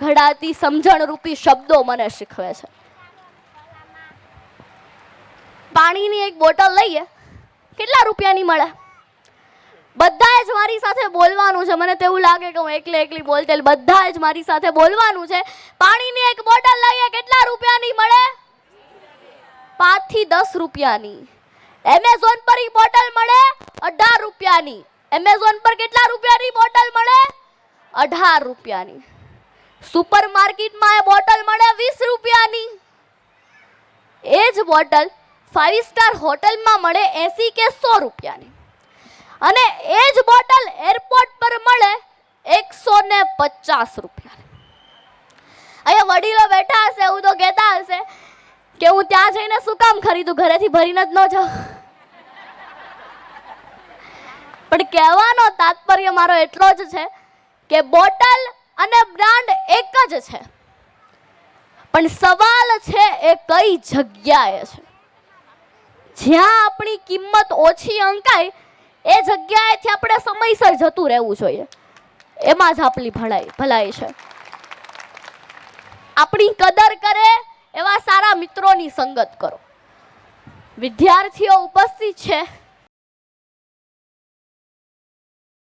ઘડાતી સમજણરૂપી શબ્દો મને શીખવે છે. પાણીની એક બોટલ લઈએ, કેટલા રૂપિયાની મળે? બધાએ જ મારી સાથે બોલવાનું છે. મને તેવું લાગે કે હું એકલી બોલતે, બધાએ જ મારી સાથે બોલવાનું છે. પાણીની એક બોટલ લઈએ, કેટલા રૂપિયાની મળે? 5 થી 10 રૂપિયાની. એમેઝોન પર ઈ બોટલ મળે 18 રૂપિયાની. એમેઝોન પર કેટલા રૂપિયાની બોટલ મળે? 18 રૂપિયાની. સુપર માર્કેટમાં એ બોટલ મળે 20 રૂપિયાની. એ જ બોટલ 5 સ્ટાર હોટલમાં મળે 80 કે 100 રૂપિયાની. અને એ જ બોટલ એરપોર્ટ પર મળે 150 રૂપિયાની. અહીંયા વડીલો બેઠા હશે, એવું તો કહેતા હશે કે હું ત્યાં જઈને શું કામ ખરીદું, ઘરેથી ભરીને જ ન જાઉં. પણ કહેવાનો તાત્પર્ય મારો એટલો જ છે કે બોટલ અને બ્રાન્ડ એક જ છે, પણ સવાલ છે એ કઈ જગ્યાએ છે. જ્યાં આપણી કિંમત ઓછી અંકાય એ જગ્યાએથી આપણે સમયસર જતું રહેવું જોઈએ. એમાં જ આપણી ભલાઈ છે. આપણી કદર કરે એવા સારા મિત્રોની સંગત કરો. વિદ્યાર્થીઓ ઉપસ્થિત છે,